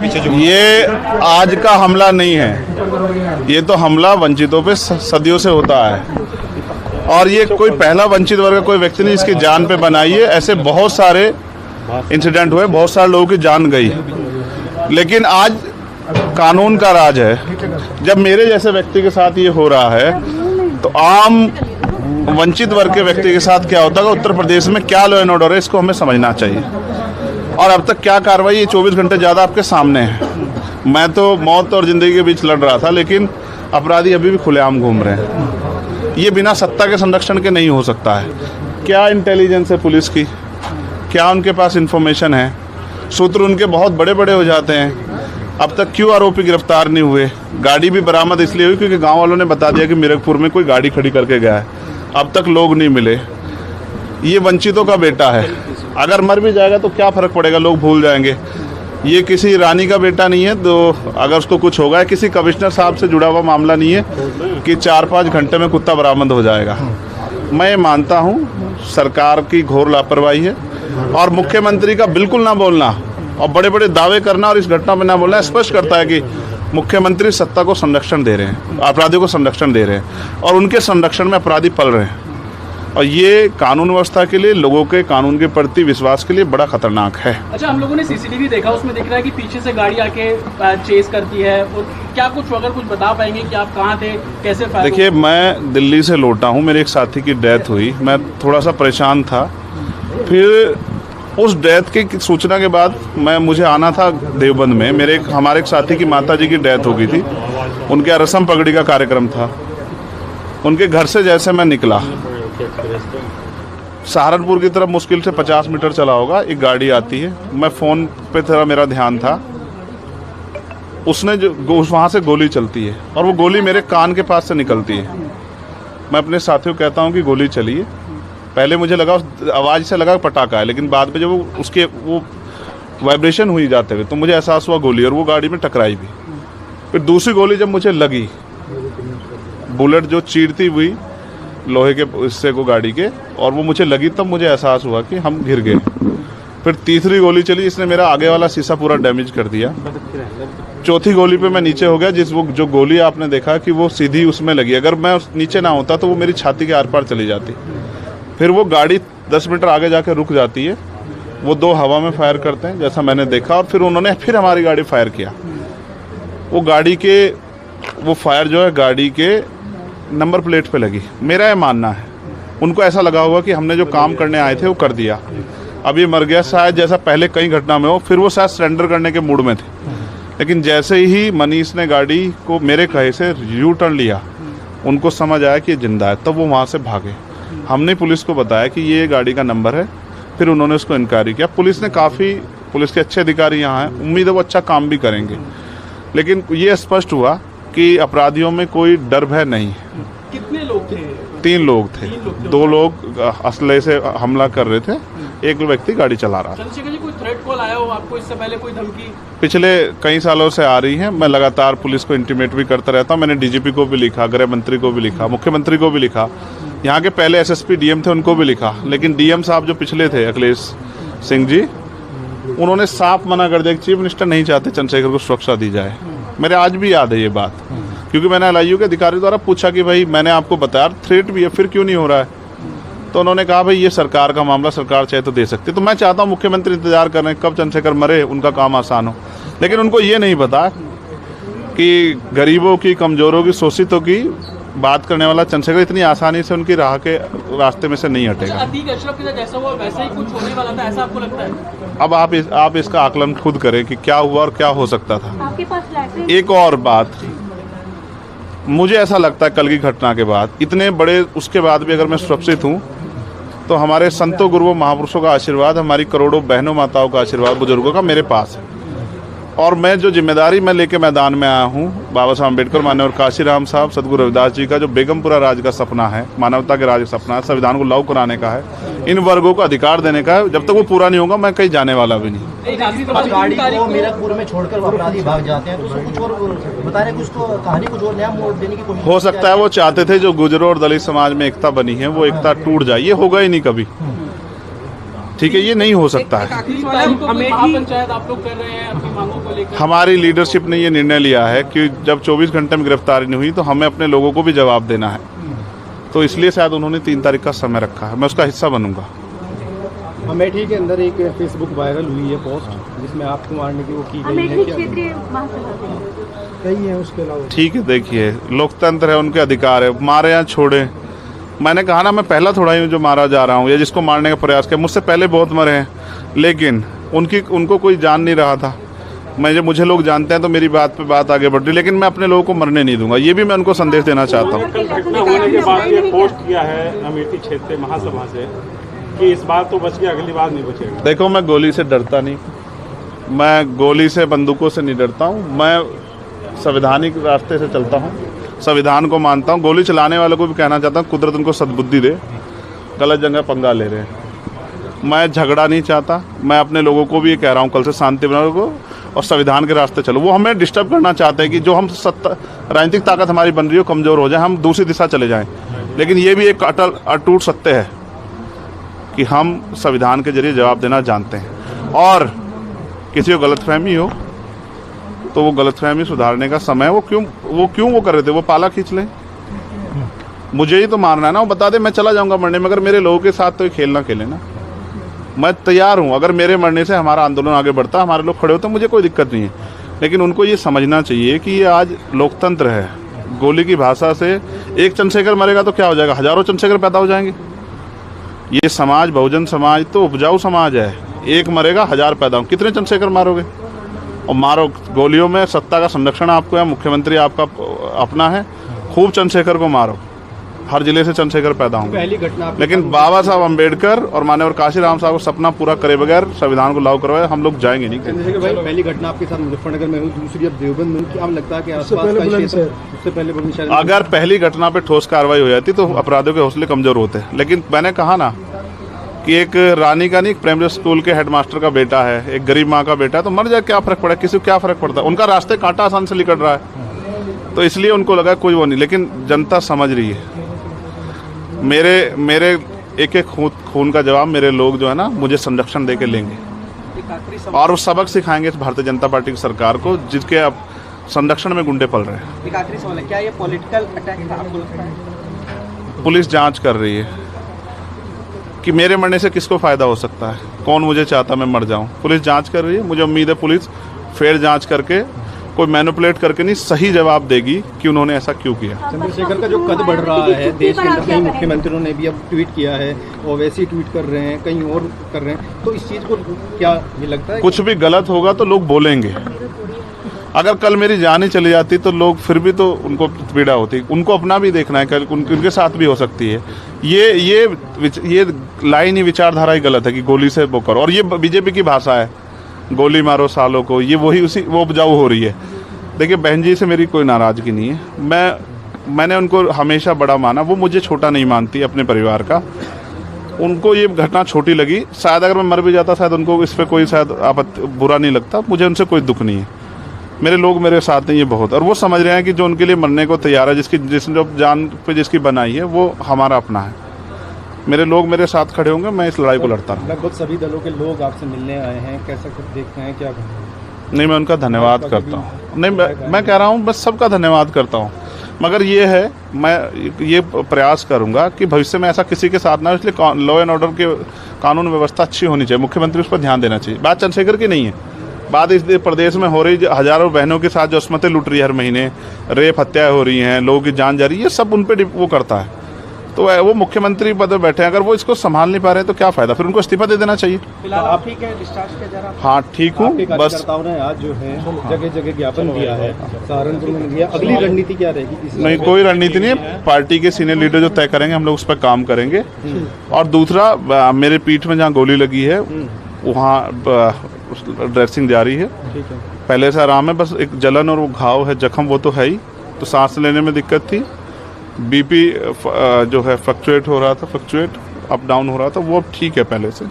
पीछे जो ये आज का हमला नहीं है, ये तो हमला वंचितों पे सदियों से होता है। और ये कोई पहला वंचित वर्ग का कोई व्यक्ति नहीं जिसकी जान पे बनाई है। ऐसे बहुत सारे इंसिडेंट हुए, बहुत सारे लोगों की जान गई, लेकिन आज कानून का राज है। जब मेरे जैसे व्यक्ति के साथ ये हो रहा है तो आम वंचित वर्ग के व्यक्ति के साथ क्या होता है, उत्तर प्रदेश में क्या लॉ एंड ऑर्डर है, इसको हमें समझना चाहिए। और अब तक क्या कार्रवाई, ये 24 घंटे ज़्यादा आपके सामने है। मैं तो मौत और ज़िंदगी के बीच लड़ रहा था, लेकिन अपराधी अभी भी खुलेआम घूम रहे हैं। ये बिना सत्ता के संरक्षण के नहीं हो सकता है। क्या इंटेलिजेंस है पुलिस की, क्या उनके पास इंफॉर्मेशन है, सूत्र उनके बहुत बड़े बड़े हो जाते हैं। अब तक क्यों आरोपी गिरफ्तार नहीं हुए? गाड़ी भी बरामद इसलिए हुई क्योंकि गांव वालों ने बता दिया कि मीरकपुर में कोई गाड़ी खड़ी करके गया है। अब तक लोग नहीं मिले। ये वंचितों का बेटा है, अगर मर भी जाएगा तो क्या फ़र्क पड़ेगा, लोग भूल जाएंगे। ये किसी रानी का बेटा नहीं है, तो अगर उसको कुछ होगा, किसी कमिश्नर साहब से जुड़ा हुआ मामला नहीं है कि 4-5 घंटे में कुत्ता बरामद हो जाएगा। मैं मानता हूँ सरकार की घोर लापरवाही है, और मुख्यमंत्री का बिल्कुल ना बोलना और बड़े बड़े दावे करना और इस घटना में ना बोलना स्पष्ट करता है कि मुख्यमंत्री सत्ता को संरक्षण दे रहे हैं, अपराधियों को संरक्षण दे रहे हैं, और उनके संरक्षण में अपराधी पल रहे हैं। और ये कानून व्यवस्था के लिए, लोगों के कानून के प्रति विश्वास के लिए बड़ा खतरनाक है। अच्छा, हम लोगों ने सीसीटीवी देखा, उसमें दिख रहा है कि पीछे से गाड़ी आके चेस करती है। और क्या कुछ अगर कुछ बता पाएंगे कि आप कहाँ थे, कैसे फायर? देखिए, मैं दिल्ली से लौटा हूँ, मेरे एक साथी की डेथ हुई, मैं थोड़ा सा परेशान था। फिर उस डेथ की सूचना के बाद मुझे आना था देवबंद में। हमारे एक साथी की माताजी की डेथ हो गई थी, उनके रस्म पगड़ी का कार्यक्रम था। उनके घर से जैसे मैं निकला, सहारनपुर की तरफ मुश्किल से 50 मीटर चला होगा, एक गाड़ी आती है। मैं फ़ोन पे थोड़ा मेरा ध्यान था, उसने जो वहाँ से गोली चलती है और वो गोली मेरे कान के पास से निकलती है। मैं अपने साथियों को कहता हूँ कि गोली चली है। पहले मुझे लगा, उस आवाज़ से लगा पटाखा है, लेकिन बाद में जब वो वाइब्रेशन हुई जाते हुए तो मुझे एहसास हुआ गोली, और वो गाड़ी में टकराई भी। फिर दूसरी गोली जब मुझे लगी, बुलेट जो चीरती हुई लोहे के हिस्से को गाड़ी के, और वो मुझे लगी, तब मुझे एहसास हुआ कि हम गिर गए। फिर तीसरी गोली चली, जिसने मेरा आगे वाला शीशा पूरा डैमेज कर दिया। चौथी गोली पे मैं नीचे हो गया, जो गोली आपने देखा कि वो सीधी उसमें लगी। अगर मैं नीचे ना होता तो वो मेरी छाती के आर पार चली जाती। फिर वो गाड़ी 10 मीटर आगे जाके रुक जाती है। वो 2 हवा में फायर करते हैं, जैसा मैंने देखा, और फिर उन्होंने फिर हमारी गाड़ी फायर किया। वो फायर जो है गाड़ी के नंबर प्लेट पे लगी। मेरा ये मानना है, उनको ऐसा लगा होगा कि हमने जो काम करने आए थे वो कर दिया, अब ये मर गया शायद, जैसा पहले कई घटना में हो। फिर वो शायद सरेंडर करने के मूड में थे, लेकिन जैसे ही मनीष ने गाड़ी को मेरे कहे से यू टर्न लिया, उनको समझ आया कि ये जिंदा है, तब वो वहाँ से भागे। हमने पुलिस को बताया कि ये गाड़ी का नंबर है, फिर उन्होंने उसको इंक्वायरी किया। पुलिस के अच्छे अधिकारी यहाँ हैं, उम्मीद है वो अच्छा काम भी करेंगे। लेकिन ये स्पष्ट हुआ कि अपराधियों में कोई डर भय नहीं है। कितने लोग थे? 3 लोग थे। 2 लोग असले से हमला कर रहे थे, एक व्यक्ति गाड़ी चला रहा था। चंद्रशेखर जी, कोई थ्रेट कॉल आया हो आपको इससे पहले, कोई धमकी? पिछले कई सालों से आ रही है। मैं लगातार पुलिस को इंटीमेट भी करता रहता हूँ। मैंने डीजीपी को भी लिखा, गृह मंत्री को भी लिखा, मुख्यमंत्री को भी लिखा, यहाँ के पहले एसएसपी डीएम थे उनको भी लिखा। लेकिन डीएम साहब जो पिछले थे, अखिलेश सिंह जी, उन्होंने साफ मना कर दिया कि चीफ मिनिस्टर नहीं चाहते चंद्रशेखर को सुरक्षा दी जाए। मेरे आज भी याद है ये बात, क्योंकि मैंने एलआईयू के अधिकारी द्वारा पूछा कि भाई मैंने आपको बताया थ्रेट भी है, फिर क्यों नहीं हो रहा है? तो उन्होंने कहा भाई ये सरकार का मामला, सरकार चाहे तो दे सकती। तो मैं चाहता हूँ मुख्यमंत्री इंतजार कर रहे हैं कब चंद्रशेखर मरे, उनका काम आसान हो। लेकिन उनको ये नहीं पता कि गरीबों की, कमजोरों की, शोषितों की बात करने वाला चंद्रशेखर इतनी आसानी से उनकी रास्ते में से नहीं हटेगा। अतीक अशरफ के साथ जैसा हुआ वैसा ही कुछ होने वाला था, ऐसा आपको लगता है? अब आप इसका आकलन खुद करें कि क्या हुआ और क्या हो सकता था। आपके पास एक और बात, मुझे ऐसा लगता है कल की घटना के बाद, इतने बड़े उसके बाद भी अगर मैं सुरक्षित हूँ तो हमारे संतों गुरुओं महापुरुषों का आशीर्वाद, हमारी करोड़ों बहनों माताओं का आशीर्वाद, बुजुर्गों का मेरे पास है। और मैं जो जिम्मेदारी मैं लेके मैदान में आया हूँ, बाबा साहब अम्बेडकर, मान्यवर काशीराम साहब, सदगुरु रविदास जी का जो बेगमपुरा राज का सपना है, मानवता के राज का सपना है, संविधान को लागू कराने का है, इन वर्गों को अधिकार देने का है, जब तक वो पूरा नहीं होगा मैं कहीं जाने वाला भी नहीं। गाड़ी को मीरकपुर में छोड़कर अपराधी भाग जाते हैं, तो कुछ और बता रहे, कुछ तो कहानी कुछ और नया मोड़ देने की कोशिश हो सकता है वो चाहते थे जो गुजरों और दलित समाज में एकता बनी है वो एकता टूट जाए, ये होगा ही नहीं कभी। ठीक है, ये नहीं हो सकता है। पंचायत आप लोग कर रहे हैं अपनी मांगों को लेकर। हमारी लीडरशिप ने ये निर्णय लिया है कि जब 24 घंटे में गिरफ्तारी नहीं हुई तो हमें अपने लोगों को भी जवाब देना है, तो इसलिए शायद उन्होंने 3 तारीख का समय रखा है। मैं उसका हिस्सा बनूंगा। अमेठी के अंदर एक फेसबुक वायरल हुई है पोस्ट जिसमें आपको मारने की वो की गई है, क्षेत्रीय महासभा कई है उसके अलावा। ठीक है, देखिए लोकतंत्र है, उनके अधिकार है, मारे या छोड़े। मैंने कहा ना, मैं पहला थोड़ा ही हूँ जो मारा जा रहा हूँ या जिसको मारने का प्रयास किया। मुझसे पहले बहुत मरे हैं, लेकिन उनको कोई जान नहीं रहा था। मुझे लोग जानते हैं तो मेरी बात पे बात आगे बढ़ रही, लेकिन मैं अपने लोगों को मरने नहीं दूंगा। ये भी मैं उनको संदेश देना चाहता हूँ। घटना होने के बाद ये पोस्ट किया है अमेठी क्षेत्रीय महासभा से कि इस बार तो बच गया, अगली बार नहीं बचेगा। देखो, मैं गोली से डरता नहीं, मैं गोली से बंदूकों से नहीं डरता हूँ। मैं संवैधानिक रास्ते से चलता हूँ, संविधान को मानता हूँ। गोली चलाने वालों को भी कहना चाहता हूँ, कुदरत उनको सद्बुद्धि दे, गलत जगह पंगा ले रहे हैं। मैं झगड़ा नहीं चाहता, मैं अपने लोगों को भी ये कह रहा हूँ कल से शांति बनाओ को और संविधान के रास्ते चलो। वो हमें डिस्टर्ब करना चाहते हैं कि जो हम राजनीतिक ताकत हमारी बन रही हो कमज़ोर हो जाए, हम दूसरी दिशा चले जाएं। लेकिन ये भी एक अटूट सत्य है कि हम संविधान के जरिए जवाब देना जानते हैं, और किसी को गलतफहमी हो तो वो गलतफहमी सुधारने का समय वो क्यों वो कर रहे थे, वो पाला खींच लें। मुझे ही तो मारना है ना, वो बता दे मैं चला जाऊंगा मरने, मगर मेरे लोगों के साथ तो ये खेल ना खेले ना। मैं तैयार हूँ, अगर मेरे मरने से हमारा आंदोलन आगे बढ़ता, हमारे लोग खड़े होते, मुझे कोई दिक्कत नहीं है। लेकिन उनको ये समझना चाहिए कि ये आज लोकतंत्र है। गोली की भाषा से एक चंद्रशेखर मरेगा तो क्या हो जाएगा, हजारों चंद्रशेखर पैदा हो जाएंगे। ये समाज, बहुजन समाज तो उपजाऊ समाज है। एक मरेगा 1000 पैदा हो, कितने चंद्रशेखर मारोगे? और मारो गोलियों में, सत्ता का संरक्षण आपको है, मुख्यमंत्री आपका अपना है, खूब चंद्रशेखर को मारो, हर जिले से चंद्रशेखर पैदा होंगे। पहली घटना लेकिन बाबा साहब अम्बेडकर और माननीय काशीराम साहब को सपना पूरा करे बगैर संविधान को लागू करवाए हम लोग जाएंगे नहीं। चंद्रशेखर भाई, पहली घटना आपके साथ मुजफ्फरनगर में हुई, दूसरी अब देवबंद में हुई। क्या लगता है कि आसपास का क्षेत्र उससे पहले बुलंदशहर? अगर पहली घटना पे ठोस कार्रवाई हो जाती तो अपराधियों के हौसले कमजोर होते। लेकिन मैंने कहा ना कि एक रानी का नहीं, एक प्राइमरी स्कूल के हेडमास्टर का बेटा है, एक गरीब माँ का बेटा है, तो मर जाए क्या फर्क पड़ा, किसी को क्या फर्क पड़ता है? उनका रास्ते कांटा आसान से निकल रहा है, तो इसलिए उनको लगा कोई वो नहीं। लेकिन जनता समझ रही है। मेरे एक एक खून का जवाब मेरे लोग जो है ना मुझे संरक्षण दे के लेंगे, और वो सबक सिखाएंगे इस भारतीय जनता पार्टी की सरकार को, जिसके अब संरक्षण में गुंडे पल रहे हैं। एक आखिरी सवाल है, क्या ये पॉलिटिकल अटैक था आपको लगता है? पुलिस जांच कर रही है कि मेरे मरने से किसको फायदा हो सकता है, कौन मुझे चाहता मैं मर जाऊं। पुलिस जांच कर रही है, मुझे उम्मीद है पुलिस फेयर जांच करके, कोई मैनिपुलेट करके नहीं, सही जवाब देगी कि उन्होंने ऐसा क्यों किया। चंद्रशेखर का जो कद बढ़ रहा है देश के अंदर, कई मुख्यमंत्रियों ने भी अब ट्वीट किया है, ओवैसी ट्वीट कर रहे हैं, कहीं और कर रहे हैं, तो इस चीज़ को क्या ये लगता है? कुछ भी गलत होगा तो लोग बोलेंगे। अगर कल मेरी जान ही चली जाती तो लोग फिर भी तो उनको पीड़ा होती, उनको अपना भी देखना है, कल उनके साथ भी हो सकती है। ये लाइन ही विचारधारा ही गलत है कि गोली से वो करो, और ये बीजेपी की भाषा है, गोली मारो सालों को, ये वो उपजाऊ हो रही है। देखिए, बहन जी से मेरी कोई नाराज़गी नहीं है, मैंने उनको हमेशा बड़ा माना, वो मुझे छोटा नहीं मानती अपने परिवार का। उनको ये घटना छोटी लगी, शायद अगर मैं मर भी जाता शायद उनको इस पर कोई शायद बुरा नहीं लगता, मुझे उनसे कोई दुख नहीं है। मेरे लोग मेरे साथ हैं, ये बहुत, और वो समझ रहे हैं कि जो उनके लिए मरने को तैयार है, जिसने जो जान पे जिसकी बनाई है, वो हमारा अपना है। मेरे लोग मेरे साथ खड़े होंगे, मैं इस लड़ाई को लड़ता रहूँगा। लगभग सभी दलों के लोग आपसे मिलने आए हैं, कैसा कुछ देखते हैं, क्या? नहीं, मैं उनका धन्यवाद करता हूँ। नहीं, मैं कह रहा हूँ बस सबका धन्यवाद करता हूँ, मगर ये है मैं ये प्रयास करूँगा कि भविष्य में ऐसा किसी के साथ ना हो, इसलिए लॉ एंड ऑर्डर के कानून व्यवस्था अच्छी होनी चाहिए, मुख्यमंत्री उस पर ध्यान देना चाहिए। बात चंद्रशेखर की नहीं है, बात इस प्रदेश में हो रही हजारों बहनों के साथ जो अस्मतें लूट रही है, हर महीने रेप हत्याएं हो रही हैं, लोगों की जान जा रही है, ये सब उन पर वो करता है। तो वो मुख्यमंत्री पद पर बैठे हैं, अगर वो इसको संभाल नहीं पा रहे तो क्या फायदा, फिर उनको इस्तीफा दे देना चाहिए। फिलहाल आप ठीक है, डिस्चार्ज किया जा रहा है? हाँ ठीक हूँ, बस कार्यकर्ताओं ने आज जो है जगह जगह ज्ञापन दिया है, सहारनपुर में दिया, अगली रणनीति क्या रहेगी? नहीं, कोई रणनीति नहीं है, पार्टी के सीनियर लीडर जो तय करेंगे हम लोग उस पर काम करेंगे। और दूसरा, मेरे पीठ में जहाँ गोली लगी है वहाँ ड्रेसिंग जारी है, पहले से आराम है, बस एक जलन और वो घाव है, जख्म वो तो है ही, तो सांस लेने में दिक्कत थी, बीपी जो है फ्लक्चुएट हो रहा था, अप डाउन हो रहा था, वो अब ठीक है पहले से।